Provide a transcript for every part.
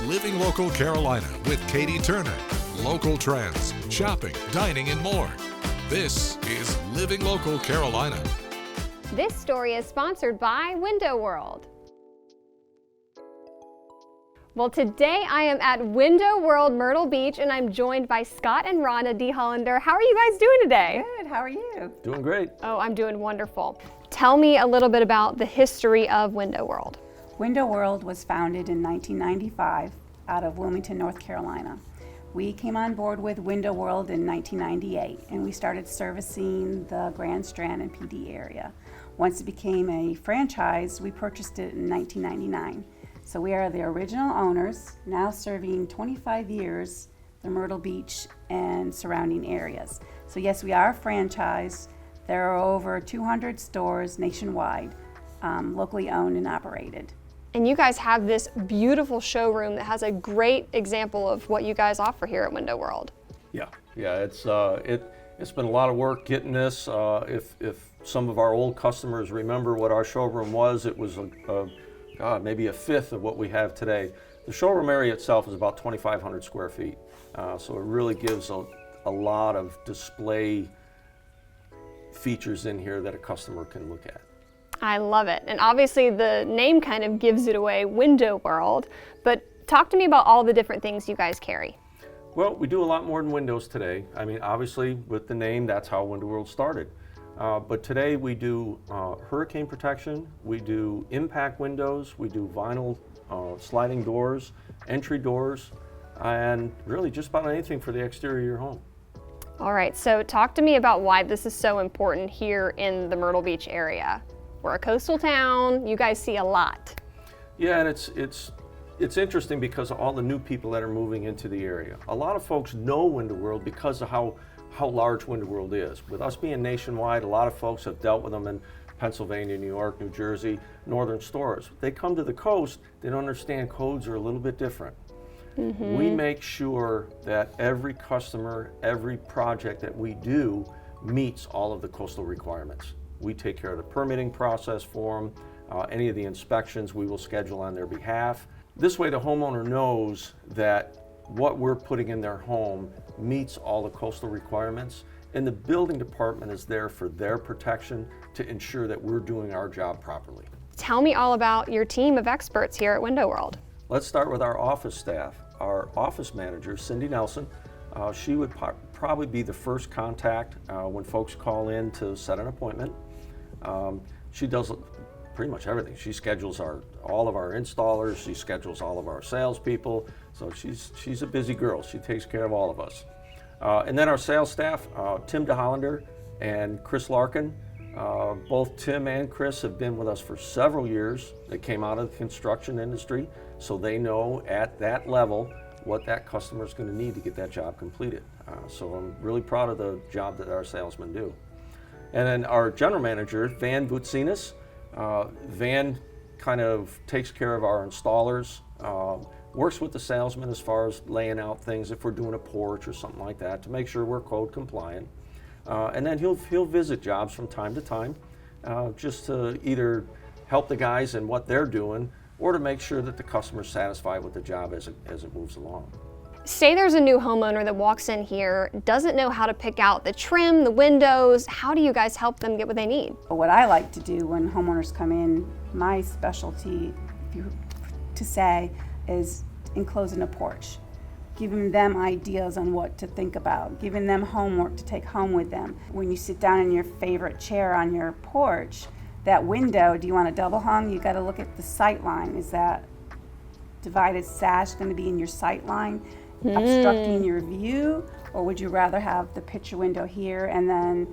Living Local Carolina with Katie Turner. Local trends, shopping, dining, and more. This is Living Local Carolina. This story is sponsored by Window World. Well, today I am at Window World Myrtle Beach and I'm joined by Scott and Rhonda D. Hollander. How are you guys doing today? Good, how are you? Doing great. Oh, I'm doing wonderful. Tell me a little bit about the history of Window World. Window World was founded in 1995 out of Wilmington, North Carolina. We came on board with Window World in 1998 and we started servicing the Grand Strand and PD area. Once it became a franchise, we purchased it in 1999. So we are the original owners, now serving 25 years the Myrtle Beach and surrounding areas. So yes, we are a franchise. There are over 200 stores nationwide, locally owned and operated. And you guys have this beautiful showroom that has a great example of what you guys offer here at Window World. Yeah, it's been a lot of work getting this. If some of our old customers remember what our showroom was, it was maybe a fifth of what we have today. The showroom area itself is about 2,500 square feet, so it really gives a lot of display features in here that a customer can look at. I love it. And obviously the name kind of gives it away, Window World, but talk to me about all the different things you guys carry. Well, we do a lot more than windows today. I mean, obviously with the name, that's how Window World started. But today we do hurricane protection, we do impact windows, we do vinyl sliding doors, entry doors, and really just about anything for the exterior of your home. All right, so talk to me about why this is so important here in the Myrtle Beach area. We're a coastal town, you guys see a lot. Yeah, and it's interesting because of all the new people that are moving into the area. A lot of folks know Window World because of how large Window World is. With us being nationwide, a lot of folks have dealt with them in Pennsylvania, New York, New Jersey, northern stores. They come to the coast, they don't understand codes are a little bit different. Mm-hmm. We make sure that every customer, every project that we do meets all of the coastal requirements. We take care of the permitting process for them. Any of the inspections we will schedule on their behalf. This way the homeowner knows that what we're putting in their home meets all the coastal requirements, and the building department is there for their protection to ensure that we're doing our job properly. Tell me all about your team of experts here at Window World. Let's start with our office staff. Our office manager, Cindy Nelson, she would probably be the first contact when folks call in to set an appointment. She does pretty much everything. She schedules all of our installers, she schedules all of our salespeople, so she's a busy girl. She takes care of all of us. And then our sales staff, Tim DeHollander and Chris Larkin. Both Tim and Chris have been with us for several years. They came out of the construction industry, so they know at that level what that customer is going to need to get that job completed. So I'm really proud of the job that our salesmen do. And then our general manager, Van Vutsinas. Van kind of takes care of our installers, works with the salesman as far as laying out things if we're doing a porch or something like that to make sure we're code compliant. And then he'll visit jobs from time to time just to either help the guys in what they're doing or to make sure that the customer's satisfied with the job as it moves along. Say there's a new homeowner that walks in here, doesn't know how to pick out the trim, the windows. How do you guys help them get what they need? What I like to do when homeowners come in, my specialty to say is enclosing a porch, giving them ideas on what to think about, giving them homework to take home with them. When you sit down in your favorite chair on your porch, that window, do you want a double hung? You got to look at the sight line. Is that divided sash going to be in your sight line, obstructing your view, or would you rather have the picture window here and then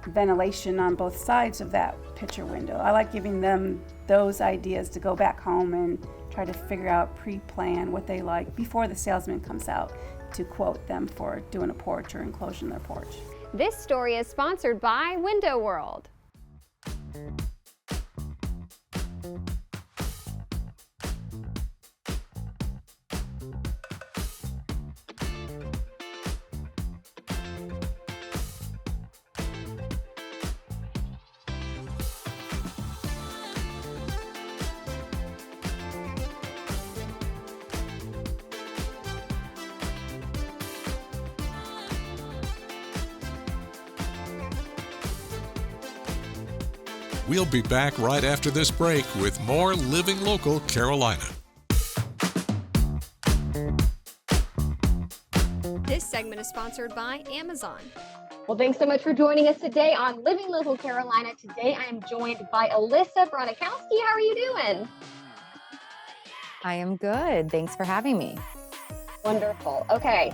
ventilation on both sides of that picture window? I like giving them those ideas to go back home and try to figure out, pre-plan what they like before the salesman comes out to quote them for doing a porch or enclosing their porch. This story is sponsored by Window World. We'll be back right after this break with more Living Local Carolina. This segment is sponsored by Amazon. Well, thanks so much for joining us today on Living Local Carolina. Today I am joined by Alyssa Bronikowski. How are you doing? I am good. Thanks for having me. Wonderful. Okay,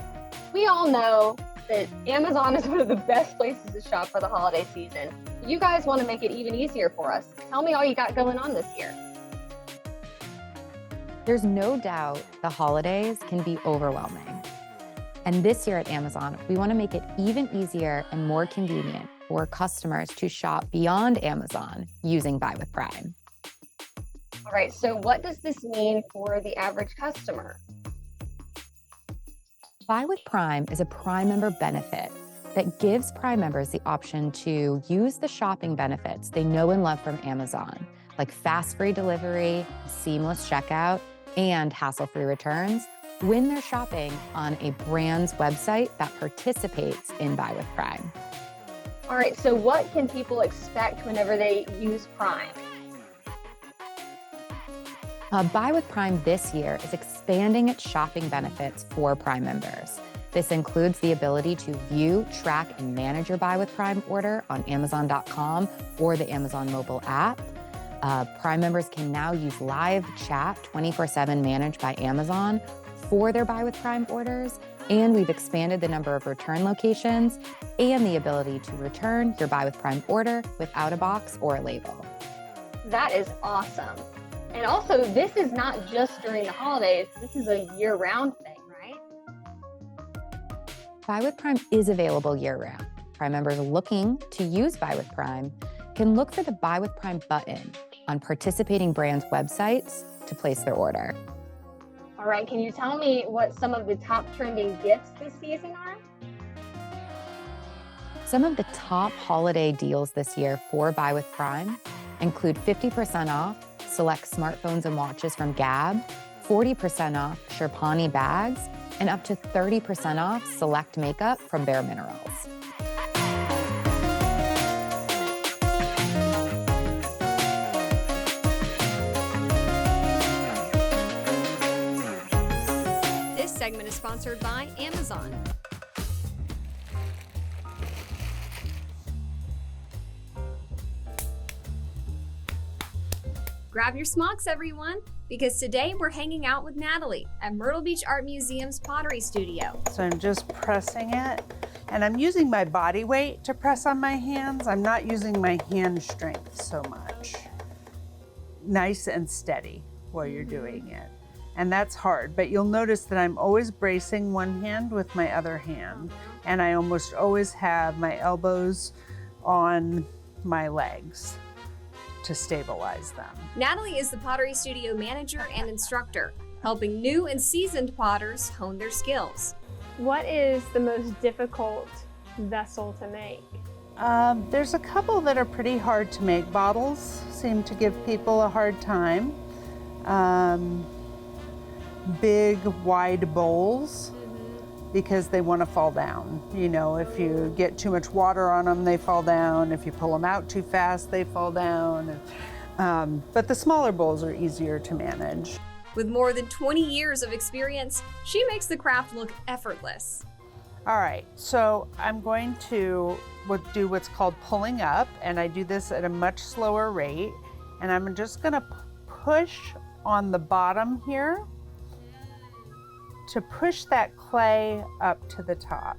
we all know that Amazon is one of the best places to shop for the holiday season. You guys want to make it even easier for us. Tell me all you got going on this year. There's no doubt the holidays can be overwhelming. And this year at Amazon, we want to make it even easier and more convenient for customers to shop beyond Amazon using Buy with Prime. All right, so what does this mean for the average customer? Buy with Prime is a Prime member benefit that gives Prime members the option to use the shopping benefits they know and love from Amazon, like fast free delivery, seamless checkout, and hassle-free returns when they're shopping on a brand's website that participates in Buy with Prime. All right, so what can people expect whenever they use Prime? Buy with Prime this year is expanding its shopping benefits for Prime members. This includes the ability to view, track, and manage your Buy with Prime order on Amazon.com or the Amazon mobile app. Prime members can now use live chat 24/7 managed by Amazon for their Buy with Prime orders, and we've expanded the number of return locations and the ability to return your Buy with Prime order without a box or a label. That is awesome. And also, this is not just during the holidays, this is a year-round thing, right? Buy with Prime is available year-round. Prime members looking to use Buy with Prime can look for the Buy with Prime button on participating brands' websites to place their order. All right, can you tell me what some of the top trending gifts this season are? Some of the top holiday deals this year for Buy with Prime include 50% off select smartphones and watches from Gab, 40% off Sherpani bags, and up to 30% off select makeup from Bare Minerals. This segment is sponsored by Amazon. Grab your smocks, everyone, because today we're hanging out with Natalie at Myrtle Beach Art Museum's Pottery Studio. So I'm just pressing it, and I'm using my body weight to press on my hands. I'm not using my hand strength so much. Nice and steady while you're doing it. And that's hard, but you'll notice that I'm always bracing one hand with my other hand, and I almost always have my elbows on my legs to stabilize them. Natalie is the Pottery Studio manager and instructor, helping new and seasoned potters hone their skills. What is the most difficult vessel to make? There's a couple that are pretty hard to make. Bottles seem to give people a hard time. Big, wide bowls, because they want to fall down. You know, if you get too much water on them, they fall down. If you pull them out too fast, they fall down. But the smaller bowls are easier to manage. With more than 20 years of experience, she makes the craft look effortless. All right, so I'm going to do what's called pulling up, and I do this at a much slower rate. And I'm just gonna push on the bottom here to push that clay up to the top.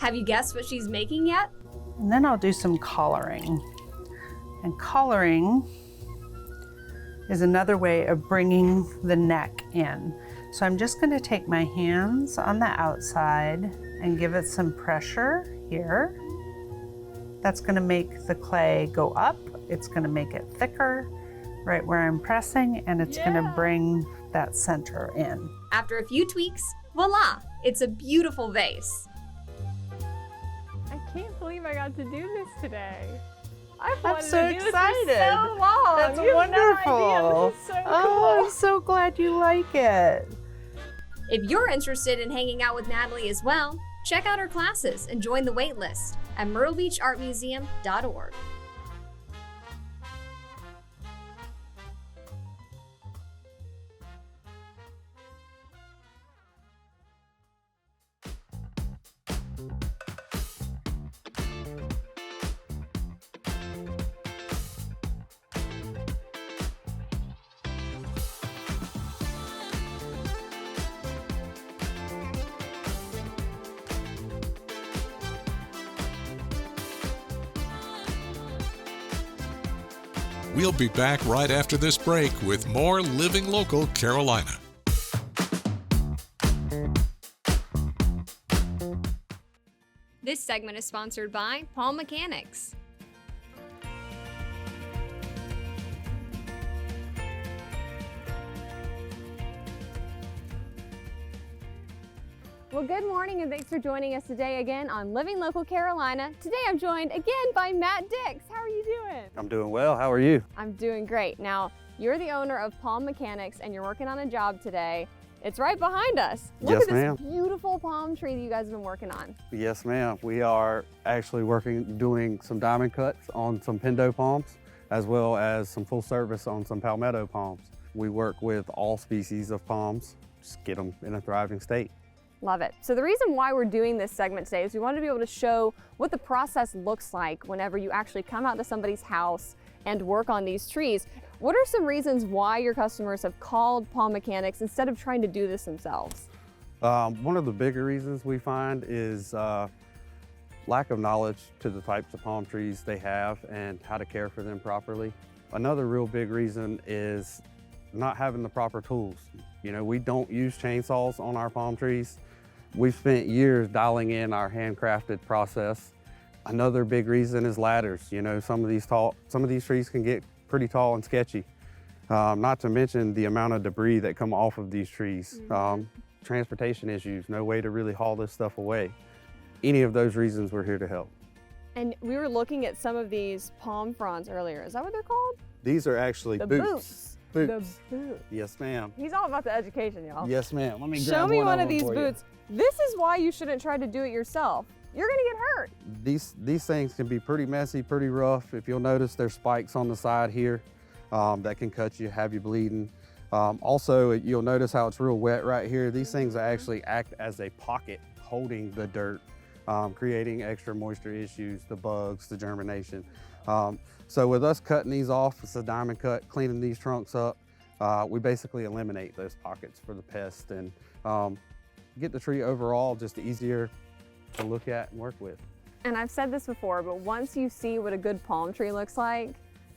Have you guessed what she's making yet? And then I'll do some collaring. And collaring is another way of bringing the neck in. So I'm just going to take my hands on the outside and give it some pressure here. That's going to make the clay go up. It's going to make it thicker right where I'm pressing, and it's going to bring that center in. After a few tweaks, voila, it's a beautiful vase. I can't believe I got to do this today. I've I'm wanted so to do excited. This for so long. That's You have no wonderful. idea. This is so Oh, cool. I'm so glad you like it. If you're interested in hanging out with Natalie as well, check out her classes and join the wait list at myrtlebeachartmuseum.org. We'll be back right after this break with more Living Local Carolina. This segment is sponsored by Palm Mechanics. Well, good morning and thanks for joining us today again on Living Local Carolina. Today I'm joined again by Matt Dix. How are you doing? I'm doing well. How are you? I'm doing great. Now, you're the owner of Palm Mechanics and you're working on a job today. It's right behind us. Look Yes, at this ma'am. beautiful palm tree that you guys have been working on. Yes, ma'am. We are actually doing some diamond cuts on some Pendo palms, as well as some full service on some Palmetto palms. We work with all species of palms, just get them in a thriving state. Love it. So the reason why we're doing this segment today is we wanted to be able to show what the process looks like whenever you actually come out to somebody's house and work on these trees. What are some reasons why your customers have called Palm Mechanics instead of trying to do this themselves? One of the bigger reasons we find is lack of knowledge to the types of palm trees they have and how to care for them properly. Another real big reason is not having the proper tools. You know, we don't use chainsaws on our palm trees. We've spent years dialing in our handcrafted process. Another big reason is ladders. You know, some of these trees can get pretty tall and sketchy. Not to mention the amount of debris that come off of these trees. Transportation issues, no way to really haul this stuff away. Any of those reasons, we're here to help. And we were looking at some of these palm fronds earlier. Is that what they're called? These are actually The boots. Boots. The boots. Yes, ma'am. He's all about the education, y'all. Yes, ma'am. Let me Show grab me one of them these for you. boots. This is why you shouldn't try to do it yourself. You're gonna get hurt. These things can be pretty messy, pretty rough. If you'll notice, there's spikes on the side here that can cut you, have you bleeding. Also, you'll notice how it's real wet right here. These things actually act as a pocket holding the dirt, creating extra moisture issues, the bugs, the germination. So with us cutting these off, it's a diamond cut, cleaning these trunks up, we basically eliminate those pockets for the pest and get the tree overall just easier to look at and work with. And I've said this before, but once you see what a good palm tree looks like,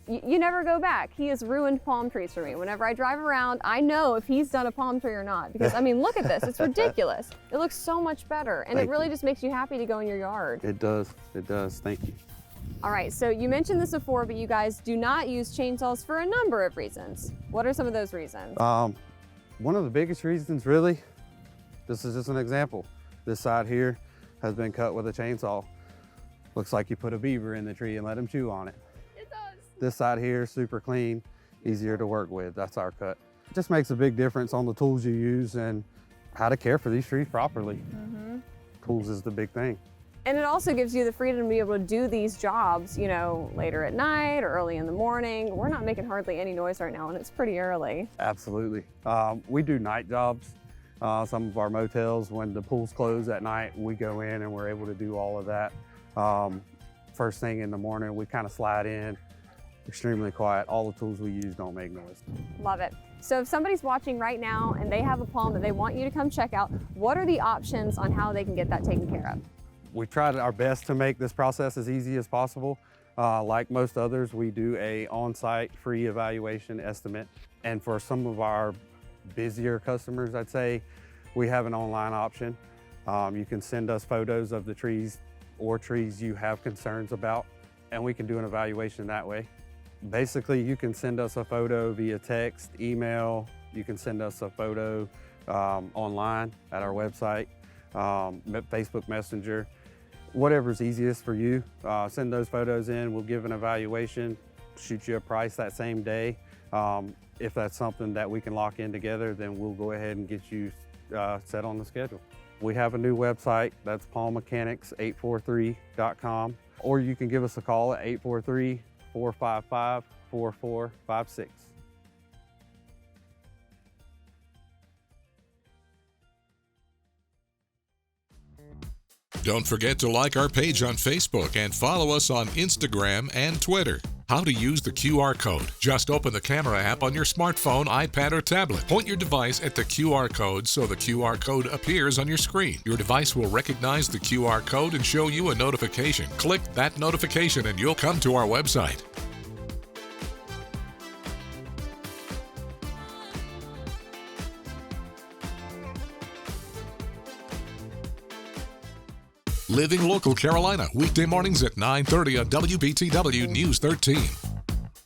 you never go back. He has ruined palm trees for me. Whenever I drive around, I know if he's done a palm tree or not. Because, I mean, look at this. It's ridiculous. It looks so much better. And it really just makes you happy to go in your yard. It does. It does. Thank you. All right, so you mentioned this before, but you guys do not use chainsaws for a number of reasons. What are some of those reasons? One of the biggest reasons, really, this is just an example. This side here has been cut with a chainsaw. Looks like you put a beaver in the tree and let him chew on it. It does. This side here, super clean, easier to work with. That's our cut. It just makes a big difference on the tools you use and how to care for these trees properly. Tools is the big thing. And it also gives you the freedom to be able to do these jobs, you know, later at night or early in the morning. We're not making hardly any noise right now, and it's pretty early. Absolutely. We do night jobs. Some of our motels, when the pools close at night, we go in and we're able to do all of that. First thing in the morning, we kind of slide in, extremely quiet. All the tools we use don't make noise. Love it. So if somebody's watching right now and they have a palm that they want you to come check out, what are the options on how they can get that taken care of? We tried our best to make this process as easy as possible. Like most others, we do a on-site free evaluation estimate. And for some of our busier customers, I'd say, we have an online option. You can send us photos of the trees or trees you have concerns about, and we can do an evaluation that way. Basically, you can send us a photo via text, email. You can send us a photo online at our website, Facebook Messenger. Whatever's easiest for you, send those photos in. We'll give an evaluation, shoot you a price that same day. If that's something that we can lock in together, then we'll go ahead and get you set on the schedule. We have a new website, that's palmmechanics843.com, or you can give us a call at 843-455-4456. Don't forget to like our page on Facebook and follow us on Instagram and Twitter. How to use the QR code. Just open the camera app on your smartphone, iPad, or tablet. Point your device at the QR code so the QR code appears on your screen. Your device will recognize the QR code and show you a notification. Click that notification and you'll come to our website. Living Local Carolina, weekday mornings at 9:30 on WBTW News 13.